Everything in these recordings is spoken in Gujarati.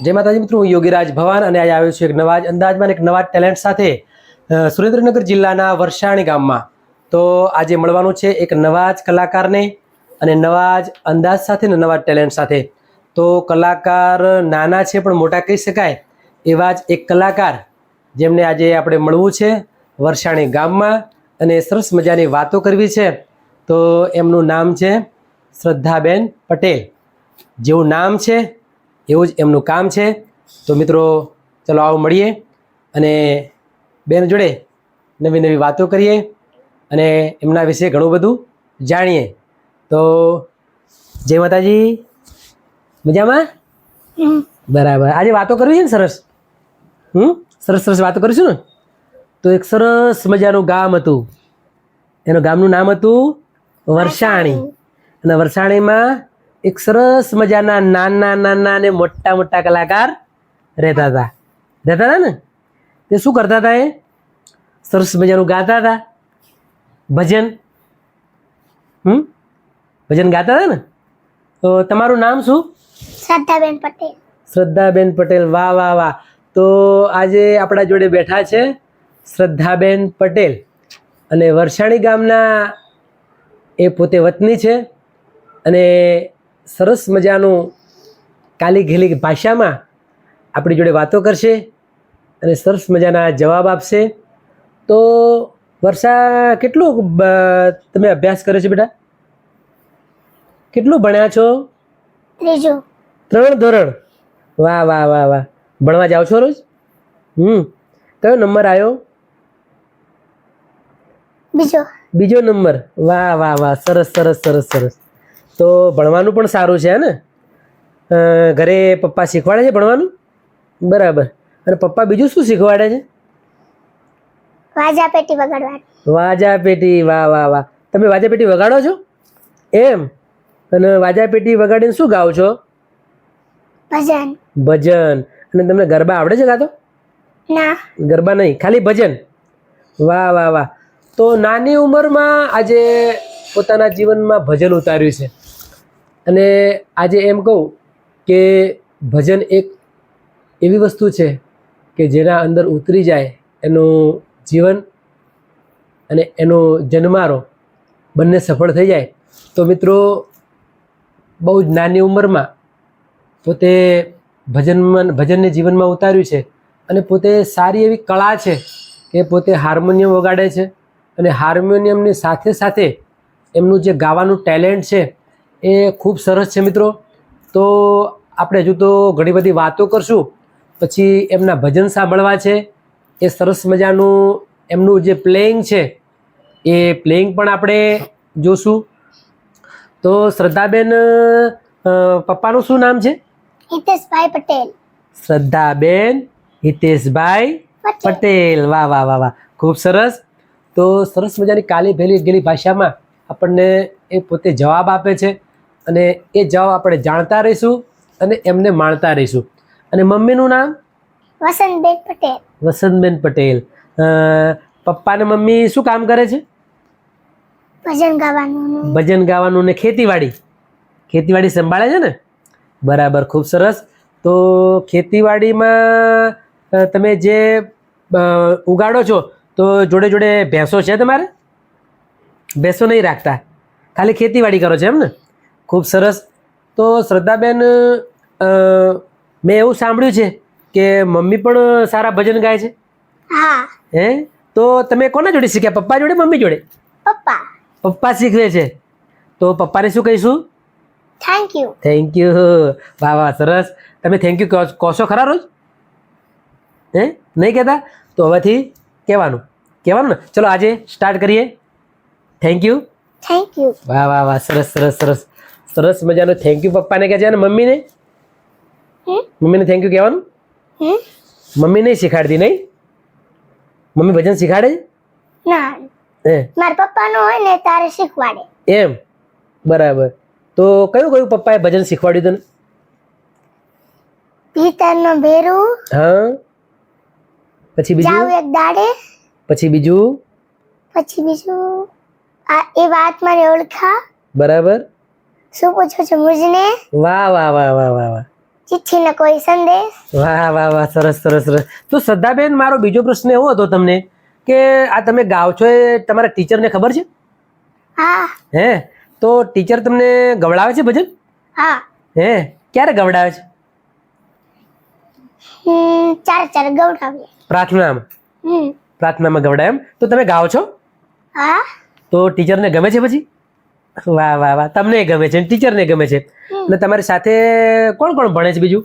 જય માતાજી મિત્રો, હું યોગીરાજ ભવાન અને આજે આવ્યો છું એક નવા જ અંદાજમાં એક નવા ટેલેન્ટ સાથે સુરેન્દ્રનગર જિલ્લાના વરસાણી ગામમાં. તો આજે મળવાનું છે એક નવા જ કલાકારને અને નવા જ અંદાજ સાથે ને નવા ટેલેન્ટ સાથે. તો કલાકાર નાના છે પણ મોટા કહી શકાય એવા જ એક કલાકાર જેમને આજે આપણે મળવું છે વરસાણી ગામમાં અને સરસ મજાની વાતો કરવી છે. તો એમનું નામ છે શ્રદ્ધાબેન પટેલ. જેવું નામ છે એવું જ એમનું કામ છે. તો મિત્રો ચલો આવો મળીએ અને બેન જોડે નવી નવી વાતો કરીએ અને એમના વિશે ઘણું બધું જાણીએ. તો જય માતાજી, મજામાં? બરાબર. આજે વાતો કરવી છે ને સરસ? સરસ સરસ વાતો કરીશું ને. તો એક સરસ મજાનું ગામ હતું, એનું ગામનું નામ હતું વરસાણી. અને વરસાણીમાં એક સરસ મજાના નાના નાના અને મોટા મોટા કલાકાર રહેતા હતા ને. તે શું કરતા હતા? એ સરસ મજાનું ગાતા હતા ભજન. ભજન ગાતા હતા ને. તો તમારું નામ શું? શ્રદ્ધાબેન પટેલ. શ્રદ્ધાબેન પટેલ. વાહ વાહ વાહ. તો આજે આપણા જોડે બેઠા છે શ્રદ્ધાબેન પટેલ અને વરસાણી ગામના એ પોતે વતની છે અને સરસ મજાનું કાલી ઘેલી ભાષામાં આપણી જોડે વાતો કરશે અને સરસ મજાના જવાબ આપશે. તો વર્ષા કેટલું તમે અભ્યાસ કર્યો છો બેટા? કેટલું ભણ્યા છો? ત્રીજું. 3 ધોરણ. વાહ વાહ વાહ વાહ. ભણવા જાઓ છો રોજ? કયો નંબર આવ્યો? બીજો નંબર. વાહ વાહ વાહ. સરસ સરસ સરસ સરસ. તો ભણવાનું પણ સારું છે ને? ઘરે પપ્પા શીખવાડે છે ભણવાનું? બરાબર. અને પપ્પા બીજું શું શીખવાડે છે? વાજા પેટી વગાડવાની. વાજા પેટી. વાહ વાહ વાહ. તમે વાજા પેટી વગાડો છો એમ? અને વાજા પેટી વગાડીને શું ગાઓ છો? ભજન. ભજન. અને તમને ગરબા આવડે છે ગાતો? ના. ગરબા નહીં, ખાલી ભજન. વાહ વાહ વાહ. તો નાની ઉંમરમાં આજે પોતાના જીવનમાં ભજન ઉતાર્યું છે. અને આજે એમ કહું કે ભજન એક એવી વસ્તુ છે કે જેના અંદર ઉતરી જાય એનું જીવન અને એનો જન્મારો બંને સફળ થઈ જાય. તો મિત્રો બહુ જ નાની ઉંમરમાં પોતે ભજનને જીવનમાં ઉતાર્યું છે અને પોતે સારી એવી કળા છે કે પોતે હાર્મોનિયમ વગાડે છે અને હાર્મોનિયમની સાથે સાથે એમનું જે ગાવાનું ટેલેન્ટ છે એ ખૂબ સરસ છે મિત્રો. તો આપણે હજુ તો ઘણી બધી વાતો કરશું, પછી એમના ભજન સાંભળવા છે. એ સરસ મજાનું એમનું જે પ્લેઇંગ છે એ પ્લેઇંગ પણ આપણે જોશું. તો શ્રદ્ધાબેન, પપ્પાનું શું નામ છે? હિતેશભાઈ પટેલ. શ્રદ્ધાબેન હિતેશભાઈ પટેલ. વાહ વાહ વાહ વાહ. ખૂબ સરસ. તો સરસ મજાની કાલી ગેલી ભાષામાં આપણને એ પોતે જવાબ આપે છે અને એ જવાબ આપણે જાણતા રહીશું અને એમને માણતા રહીશું. અને મમ્મીનું નામ? વસંતબેન પટેલ. વસંતબેન પટેલ. પપ્પા ને મમ્મી શું કામ કરે છે? ભજન ગાવાનું. ભજન ગાવાનું ને ખેતીવાડી સંભાળે છે ને. બરાબર. ખૂબ સરસ. તો ખેતીવાડીમાં તમે જે ઉગાડો છો તો જોડે જોડે ભેંસો છે તમારે? ભેંસો નહીં રાખતા, ખાલી ખેતીવાડી કરો છો એમ ને? ખૂબ સરસ. તો શ્રદ્ધાબેન, મેં એવું સાંભળ્યું છે કે મમ્મી પણ સારા ભજન ગાય છે? હા. હે? તો તમે કોના જોડે શીખ્યા? પપ્પા જોડે, મમ્મી જોડે? પપ્પા. પપ્પા શીખવે છે. તો પપ્પાને શું કહીશું? Thank you. Thank you. વાહ વાહ. સરસ. તમે થેન્ક યુ કહો છો ખરા રોજ? નહીં કહેતા? તો હવેથી કહેવાનું ને. ચલો આજે સ્ટાર્ટ કરીએ. Thank you. Thank you. વાહ વાહ વાહ. સરસ સરસ સરસ સરસ મજાનું થેન્ક યુ પપ્પાને કહે છે. અને મમ્મીને થેન્ક યુ કહેવાનું? મમ્મી નહીં શીખાડતી? નહીં, મમ્મી ભજન શીખાડે? ના. મારા પપ્પાનો હોય ને તારે શીખવાડે. એમ? બરાબર. તો કયું પપ્પાએ ભજન શીખવાડ્યું તને? ભીતરનો ભેરું. હા. પછી બીજું? જાવ એક દાડે. પછી બીજું? આ એ વાત મારે ઓળખા. બરાબર. શું પૂછો છો મુજને? વાહ વાહ વાહ વાહ વાહ વાહ. ચિઠ્ઠીનો કોઈ સંદેશ. વાહ વાહ વાહ, સરસ સરસ સરસ. તો શ્રદ્ધાબેન, મારો બીજો પ્રશ્ન એવો હતો તમને કે આ તમે ગાઓ છો એ તમારા ટીચરને ખબર છે? હા. હે, તો ટીચર તમને ગવડાવે છે ભજન? હા. હે, ક્યારે ગવડાવે છે? ચાર ગવડાવીએ. પ્રાર્થનામાં? પ્રાર્થનામાં ગવડાવે એમ? તો તમે ગાઓ છો? હા. તો ટીચરને ગમે છે પછી? વાહ વાહ વાહ, તમને ગમે છે, ટીચરને ગમે છે. અને તમારી સાથે કોણ કોણ ભણે છે બીજું?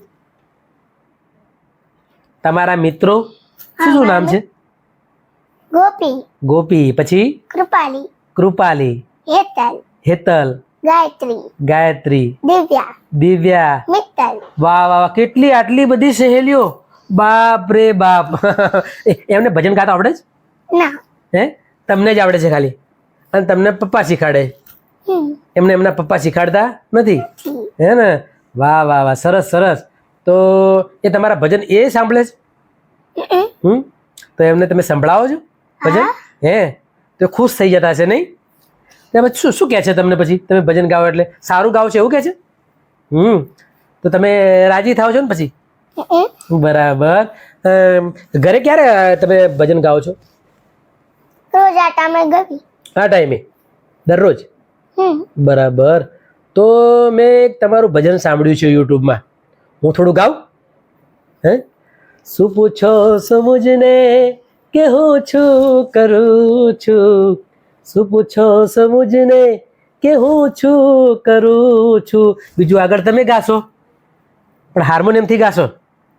તમારા મિત્રો શું શું નામ છે? ગોપી, ગોપી, પછી કૃપાલી, કૃપાલી, હેતલ, હેતલ, ગાયત્રી, ગાયત્રી, દિવ્યા, દિવ્યા. મિત્તલ. વાહ વાહ વાહ, કેટલી આટલી બધી સહેલીઓ! બાપ રે બાપ. એમને ભજન ગાતા આવડે છે? ના. હે, તમને જ આવડે છે ખાલી? અને તમને પપ્પા શીખાડે? એમને એમના પપ્પા શીખાડતા નથી? હે ને? વાહ વાહ વાહ, સરસ સરસ. તો એ તમારા ભજન એ સાંભળે છે? તો એમને તમે સંભળાવો છો ભજન? હે, તો ખુશ થઈ જતા હશે નહીં? તમે શું શું કહે છે તમને પછી તમે ભજન ગાઓ એટલે? સારું ગાઓ છો એવું કહે છે? તો તમે રાજી થાવ છો ને પછી? બરાબર. ઘરે ક્યારે તમે ભજન ગાઓ છો? રોજ આ ટાઈમે ગવી. આ ટાઈમે દરરોજ? બરાબર. તો મેં એક તમારું ભજન સાંભળ્યું છે યુટ્યુબમાં, હું થોડું ગાઉં? હે, શું પૂછો સમુજને કે હું છું કરું છું, શું પૂછો સમુજને કે હું છું કરું છું. બીજું આગળ તમે ગાશો પણ હાર્મોનિયમથી ગાશો,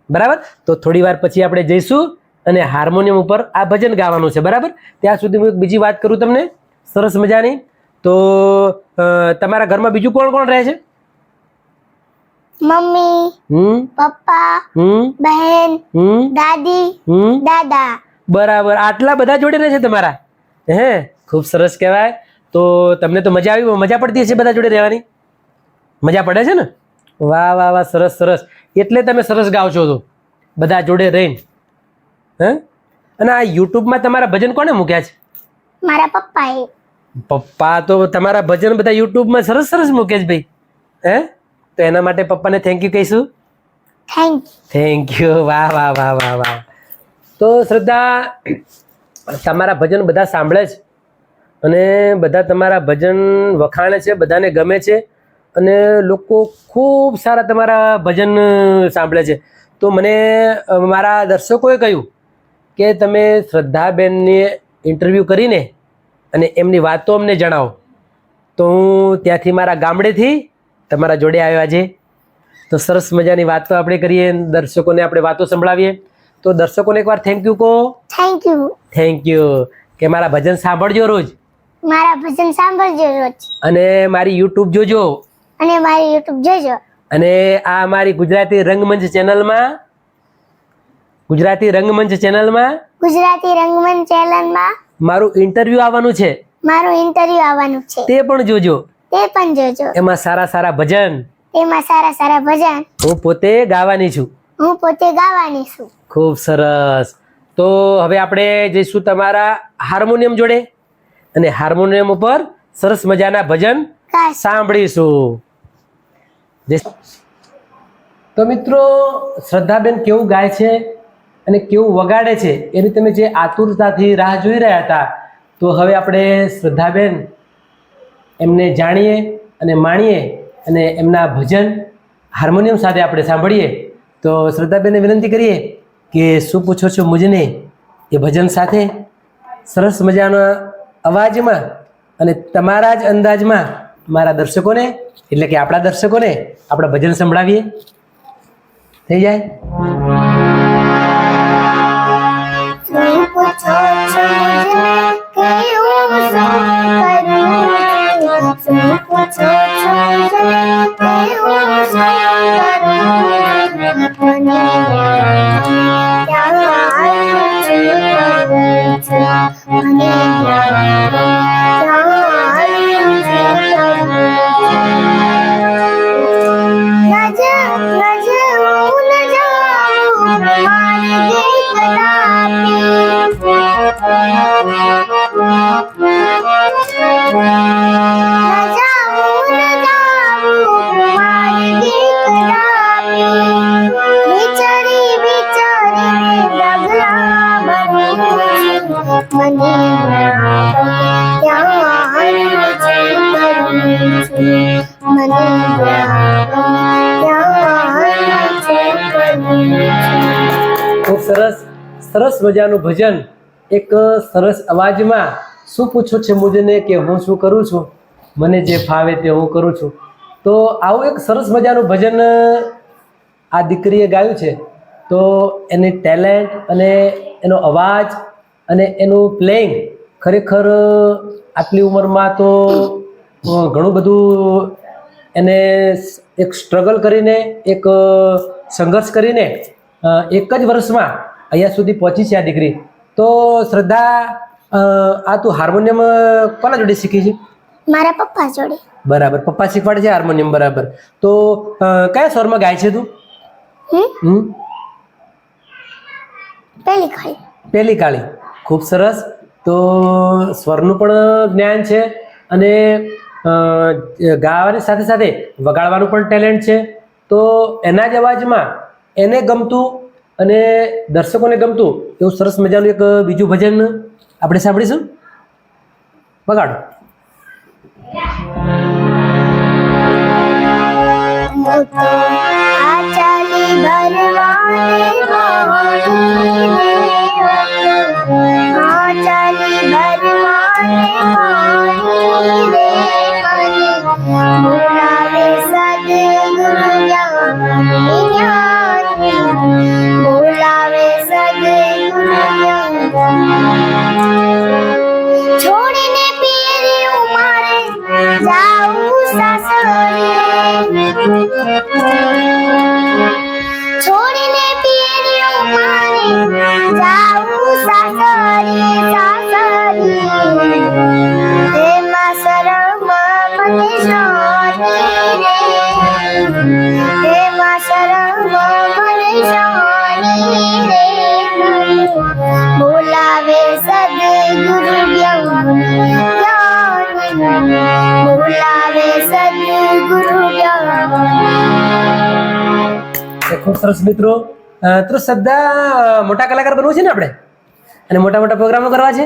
બરાબર? તો થોડી વાર પછી આપણે જઈશું અને હાર્મોનિયમ ઉપર આ ભજન ગાવાનું છે, બરાબર? ત્યાં સુધી હું એક બીજી વાત કરું તમને સરસ મજાની. તો તમારા ઘરમાં બીજું કોણ કોણ રહે છે? મમ્મી, પપ્પા, બહેન, દાદી, દાદા. બરાબર, આટલા બધા જોડે રહે છે તમારા? હે, ખૂબ સરસ કહેવાય. તો તમને તો મજા આવી, મજા પડતી હશે બધા જોડે રહેવાની? મજા પડે છે ને? વાહ વાહ વાહ, સરસ સરસ. એટલે તમે સરસ ગાઓ છો તો બધા જોડે રહીને. હે, અને આ યુટ્યુબમાં તમારા ભજન કોને મૂક્યા છે? મારા પપ્પાએ. પપ્પા તો તમારા ભજન બધા યુટ્યુબમાં સરસ સરસ મૂકે છે ભાઈ. હે, તો એના માટે પપ્પાને થેન્ક યુ કહીશું. Thank you. વાહ વાહ વાહ વાહ વાહ. તો શ્રદ્ધા, તમારા ભજન બધા સાંભળે છે અને બધા તમારા ભજન વખાણે છે, બધાને ગમે છે અને લોકો ખૂબ સારા તમારા ભજન સાંભળે છે. તો મને મારા દર્શકોએ કહ્યું કે તમે શ્રદ્ધાબેનને ઇન્ટરવ્યૂ કરીને અને એમની વાતો અમને જણાવો. તો હું ત્યાંથી મારા ગામડેથી તમારા જોડે આવ્યો આજે. તો સરસ મજાની વાતો આપણે કરીએ, દર્શકોને આપણે વાતો સંભળાવીએ. તો દર્શકોને એકવાર થેન્ક યુ કહો. Thank you. Thank you. કે મારા ભજન સાંભળજો રોજ. મારા ભજન સાંભળજો રોજ. અને મારી યુટ્યુબ જોજો. અને મારી યુટ્યુબ જોજો. અને આ અમારી ગુજરાતી રંગમંચ ચેનલમાં મારું ઇન્ટરવ્યુ આવવાનું છે. તે પણ જોજો. એમાં સારા સારા ભજન હું પોતે ગાવાની છું. ખૂબ સરસ. તો હવે આપણે જઈશું તમારા હાર્મોનિયમ જોડે અને હાર્મોનિયમ ઉપર સરસ મજાના ભજન સાંભળીશું. તો મિત્રો, શ્રદ્ધાબેન કેવું ગાય છે અને કેવું વગાડે છે એની તમે જે આતુરતાથી રાહ જોઈ રહ્યા હતા, તો હવે આપણે શ્રદ્ધાબેન એમને જાણીએ અને માણીએ અને એમના ભજન હાર્મોનિયમ સાથે આપણે સાંભળીએ. તો શ્રદ્ધાબેનને વિનંતી કરીએ કે શું પૂછો છો મુજને એ ભજન સાથે સરસ મજાના અવાજમાં અને તમારા જ અંદાજમાં મારા દર્શકોને, એટલે કે આપણા દર્શકોને આપણા ભજન સંભળાવીએ. થઈ જાય? મને ત્યાં છે કરું છું મને ત્યાં છે કરું છું. ખૂબ સરસ સરસ મજાનું ભજન એક સરસ અવાજમાં. શું પૂછો છે મુજને કે હું શું કરું છું, મને જે ફાવે તે હું કરું છું. તો આવું એક સરસ મજાનું ભજન આ દીકરીએ ગાયું છે. તો એની ટેલેન્ટ અને એનો અવાજ અને એનું પ્લેઇંગ ખરેખર આટલી ઉંમરમાં તો ઘણું બધું એને એક સ્ટ્રગલ કરીને એક સંઘર્ષ કરીને એક જ વર્ષમાં અહીંયા સુધી પહોંચી છે આ દીકરી. તો શ્રદ્ધા, આ તું હાર્મોનિયમ કોના જોડે શીખી છે? મારા પપ્પા જોડે. બરાબર, પપ્પા શીખવાડે છે હાર્મોનિયમ. બરાબર. તો કયા સ્વરમાં ગાય છે તું? પેલી ખાલી. પેલી કાળી. ખૂબ સરસ. તો સ્વરનું પણ જ્ઞાન છે અને ગાવાની સાથે સાથે વગાડવાનું પણ ટેલેન્ટ છે. તો એના જ અવાજમાં એને ગમતું અને દર્શકોને ગમતું એવું સરસ મજાનું એક બીજું ભજન આપણે સાંભળીશું. વગાડો. ચાલી ભરવાને ચાલી ભરવાને બોલાવે સદગુરુ બોલાવે સદગુરુ છોડીને પિયરિયું મારે જાવું સાસરે છોડીને પિયરિયું મારે જાવું સાસરે એમાં શરમ મને શાની રે એમાં શરમ મને શાની રે બોલાવે સદગુરુ બોલાવે સદગુરુ. ખૂબ સરસ મિત્રો. તો શ્રદ્ધા, મોટા કલાકાર બનવું છે ને આપણે, અને મોટા મોટા પ્રોગ્રામો કરવા છે.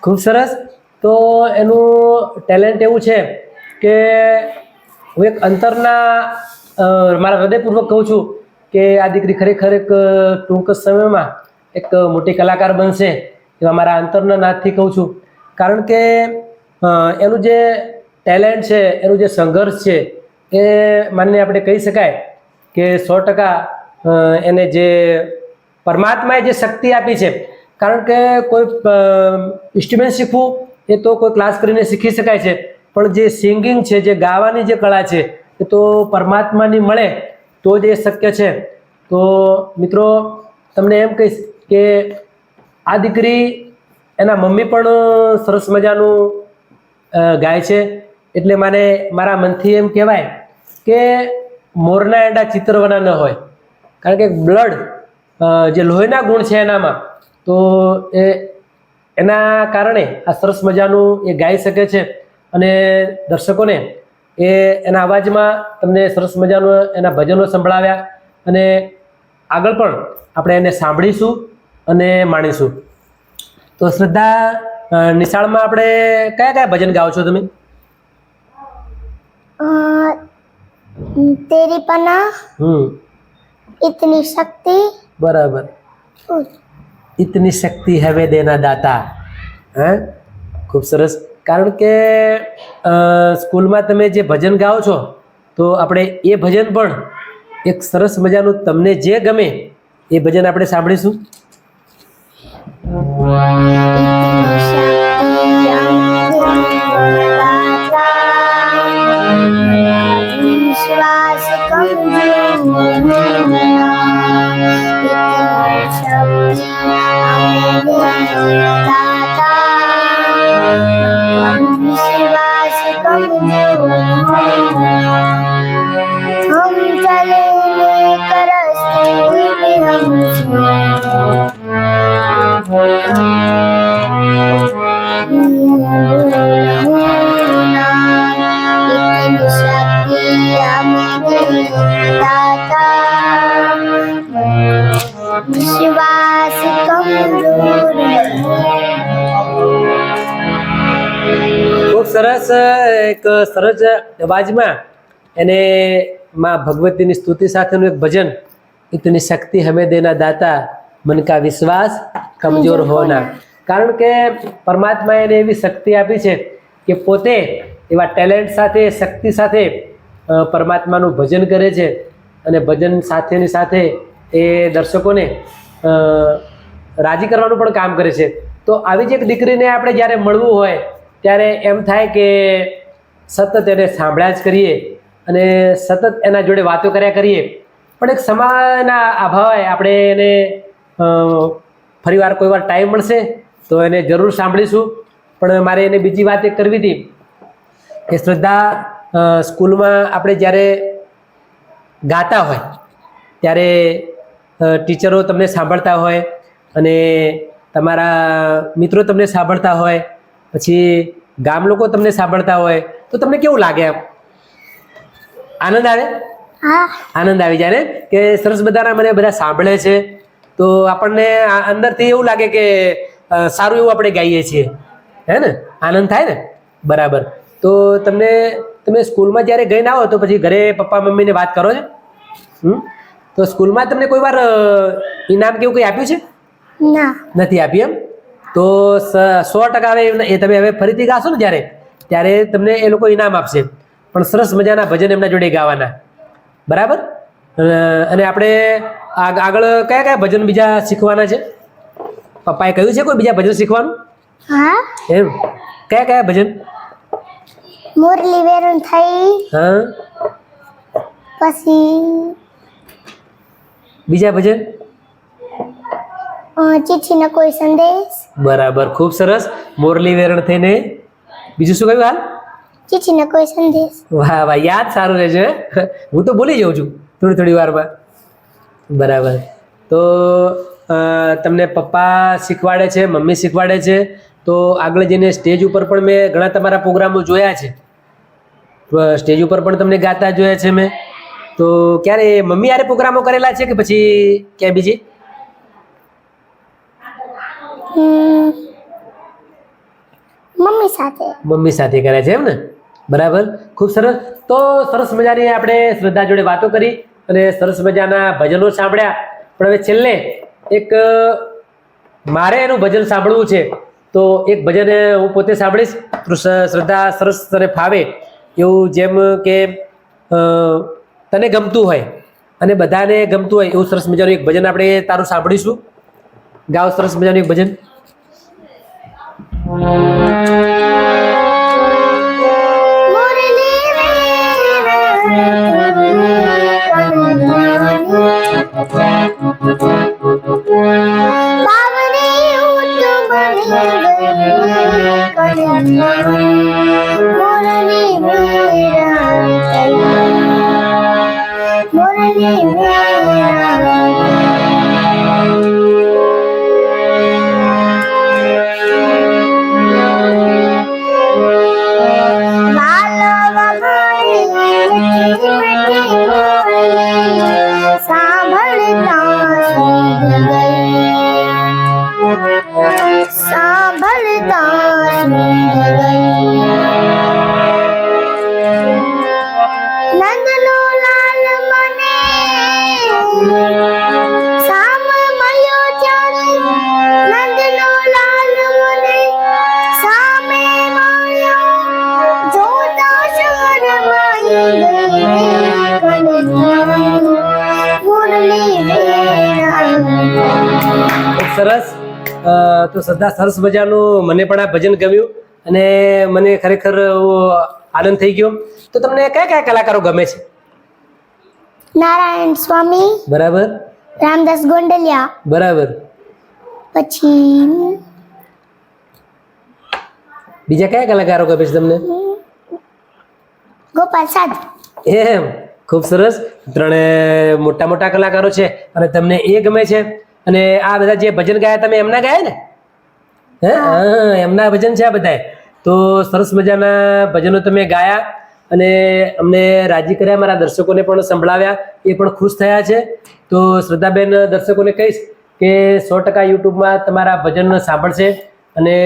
ખૂબ સરસ. તો એનું ટેલેન્ટ એવું છે કે હું એક અંતરના મારા હૃદયપૂર્વક કહું છું કે આ દીકરી ખરેખર એક ટૂંક સમયમાં એક મોટી કલાકાર બનશે એવા મારા અંતરના નાદથી કહું છું. કારણ કે એનું જે ટેલેન્ટ છે, એનું જે સંઘર્ષ છે, એ માનીને આપણે કહી શકાય કે 100% એને જે પરમાત્માએ જે શક્તિ આપી છે. કારણ કે કોઈ ઇન્સ્ટ્રુમેન્ટ શીખવું એ તો કોઈ ક્લાસ કરીને શીખી શકાય છે, પણ જે સિંગિંગ છે, જે ગાવાની જે કળા છે, એ તો પરમાત્માની મળે તો જ એ શક્ય છે. તો મિત્રો, તમને એમ કહીશ કે આ દીકરી, એના મમ્મી પણ સરસ મજાનું ગાય છે. એટલે મને મારા મનથી એમ કહેવાય કે મોરના એંડા ચિતરવાના ન હોય. કારણ કે બ્લડ, જે લોહીના ગુણ છે એનામાં, તો એના કારણે આ સરસ મજાનું એ ગાઈ શકે છે. અને દર્શકોને એ એના અવાજમાં તમને સરસ મજાનું એના ભજનો સંભળાવ્યા, અને આગળ પણ આપણે એને સાંભળીશું અને માણીશું. તો શ્રદ્ધા, નિશાળમાં આપણે કયા કયા ભજન ગાઓ છો તમે? તેરી પનાહ, इतनी शक्ति. बराबर. इतनी शक्ति हमें देना दाता. હા, ખૂબ સરસ. કારણ કે સ્કૂલમાં તમે જે ભજન ગાઓ છો, તો આપણે એ ભજન પણ એક સરસ મજાનું તમને જે ગમે એ ભજન આપણે સાંભળીશું. विश्वास हम चले विश्वास कमजोर है. સરસ એક સરસ અવાજમાં એને માં ભગવતીની સ્તુતિ સાથેનું એક ભજન, ઇતની શક્તિ હમે દેના દાતા મન કા વિશ્વાસ કમજોર હોના. કારણ કે પરમાત્માએ એને એવી શક્તિ આપી છે કે પોતે એવા ટેલેન્ટ સાથે, શક્તિ સાથે પરમાત્માનું ભજન કરે છે અને ભજન સાથેની સાથે એ દર્શકોને રાજી કરવાનું પણ કામ કરે છે. તો આવી જ એક દીકરીને આપણે જ્યારે મળવું હોય ત્યારે એમ થાય કે સતત એને સાંભળ્યા જ કરીએ અને સતત એના જોડે વાતો કર્યા કરીએ, પણ એક સમયના અભાવે આપણે એને ફરીવાર કોઈ વાર ટાઈમ મળશે તો એને જરૂર સાંભળીશું. પણ મારે એને બીજી વાત એક કરવી હતી કે શ્રદ્ધા, સ્કૂલમાં આપણે જ્યારે ગાતા હોય ત્યારે ટીચરો તમને સાંભળતા હોય અને તમારા મિત્રો તમને સાંભળતા હોય, પછી ગામ લોકો તમને સાંભળતા હોય તો તમને કેવું લાગે? એમ આનંદ આવે? હા, આનંદ આવી જાય ને કે સરસ બધાના મને બધા સાંભળે છે, તો આપણને અંદરથી એવું લાગે કે સારું એવું આપણે ગાઈએ છીએ, હે ને? આનંદ થાય ને? બરાબર. તો તમે સ્કૂલમાં જ્યારે ગઈને આવો તો પછી ઘરે પપ્પા મમ્મીને વાત કરો છો? તો સ્કૂલમાં તમને કોઈ વાર ઇનામ કેવું કંઈ આપ્યું છે? ના, નથી આપ્યું એમ? તો 100% આવે એ તમે હવે ફરીથી ગાશો ને ત્યારે તમને એ લોકો ઇનામ આપશે, પણ સરસ મજાના ભજન એમના જોડે ગાવાના. બરાબર. અને આપણે આગળ કયા કયા ભજન બીજા શીખવાના છે? પપ્પાએ કહ્યું છે કોઈ બીજા ભજન શીખવાનું? હા, એમ કયા કયા ભજન? મુરલી વેરણ થઈ, હા, પછી બીજા ભજન? ચિઠ્ઠીનો કોઈ સંદેશ. બરાબર, ખૂબ સરસ. મોરલી વેરણ થઈને બીજું શું કહ્યું હાલ? ચિઠ્ઠીનો કોઈ સંદેશ. વાહ વાહ, યાદ સારું રહેશે. હું તો ભૂલી જાઉં છું થોડી વારમાં. બરાબર. તો તમને પપ્પા શીખવાડે છે, મમ્મી શીખવાડે છે, તો આગળ જઈને સ્ટેજ ઉપર પણ મેં ઘણા તમારા પ્રોગ્રામો જોયા છે, સ્ટેજ ઉપર પણ તમને ગાતા જોયા છે મેં. તો ક્યારે મમ્મી યારે પ્રોગ્રામો કરેલા છે કે પછી ક્યાં બીજી? મમ્મી સાથે. મમ્મી સાથે કરે છે એમ ને? બરાબર, ખૂબ સરસ. તો સરસ મજાની આપણે શ્રદ્ધા જોડે વાતો કરી અને સરસ મજાના ભજનો સાંભળ્યા. પણ હવે છેલ્લે એક મારે એનું ભજન સાંભળવું છે, તો એક ભજન હું પોતે સાંભળીશ. શ્રદ્ધા સરસ તને ફાવે એવું, જેમ કે તને ગમતું હોય અને બધાને ગમતું હોય એવું સરસ મજાનું એક ભજન આપણે તારું સાંભળીશું. ગાવ સરસ મજાનું એક ભજન. સરસ. તો શ્રદ્ધા, સરસ મજાનું મને પણ આ ભજન ગમ્યું અને મને ખરેખર આનંદ થઈ ગયો. તો તમને કયા કયા કલાકારો ગમે છે? નારાયણ સ્વામી. બરાબર. રામદાસ ગોંડલિયા. બરાબર. પછી બીજા કયા કલાકારો ગમે છે તમને? ગોપાલ સાધુ. એમ, ખૂબ સરસ. ત્રણે મોટા મોટા કલાકારો છે અને તમને એ ગમે છે. અને આ બધા જે ભજન ગાયા તમે એમના ગાયા ને? હે, હા, એમના ભજન છે આ બધા. તો સરસ મજાના ભજનો તમે ગાયા અને અમને રાજી કર્યા, મારા દર્શકોને પણ સંભળાવ્યા, એ પણ ખુશ થયા છે. તો શ્રદ્ધાબેન દર્શકોને કહીશ કે 100% યુટ્યુબમાં તમારા ભજન સાંભળશે અને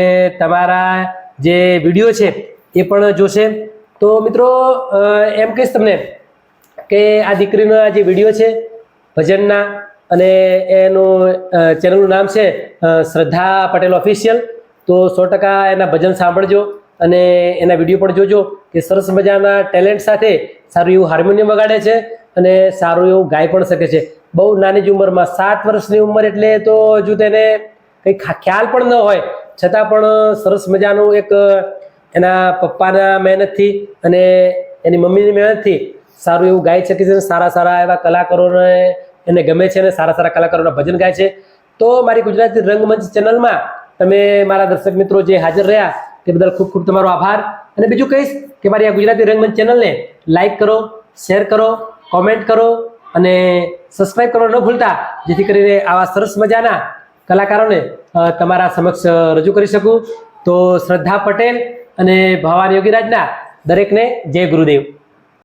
તમારા જે વિડીયો છે એ પણ જોશે. તો મિત્રો એમ કહીશ તમને કે આ દીકરીનો આ જે વિડીયો છે ભજનના, અને એનું ચેનલનું નામ છે શ્રદ્ધા પટેલ ઓફિશિયલ. તો 100% એના ભજન સાંભળજો અને એના વિડીયો પણ જોજો કે સરસ મજાના ટેલેન્ટ સાથે સારું એવું હાર્મોનિયમ વગાડે છે અને સારું એવું ગાઈ પણ શકે છે. બહુ નાની જ ઉંમરમાં 7 વર્ષની ઉંમર, એટલે તો હજુ તેને કંઈ ખ્યાલ પણ ન હોય છતાં પણ સરસ મજાનું એક એના પપ્પાના મહેનતથી અને એની મમ્મીની મહેનતથી સારું એવું ગાઈ શકે છે. સારા સારા એવા કલાકારોને એને ગમે છે અને સારા સારા કલાકારોના ભજન ગાય છે. તો મારી ગુજરાતી રંગમંચ ચેનલમાં તમે મારા દર્શક મિત્રો જે હાજર રહ્યા તે બદલ ખૂબ ખૂબ તમારો આભાર. અને બીજું કહીશ કે મારી આ ગુજરાતી રંગમંચ ચેનલને લાઈક કરો, શેર કરો, કોમેન્ટ કરો અને સબસ્ક્રાઈબ કરવાનું ન ભૂલતા, જેથી કરીને આવા સરસ મજાના કલાકારોને તમારા સમક્ષ રજૂ કરી શકું. તો શ્રદ્ધા પટેલ અને ભવાન યોગીરાજના દરેકને જય ગુરુદેવ.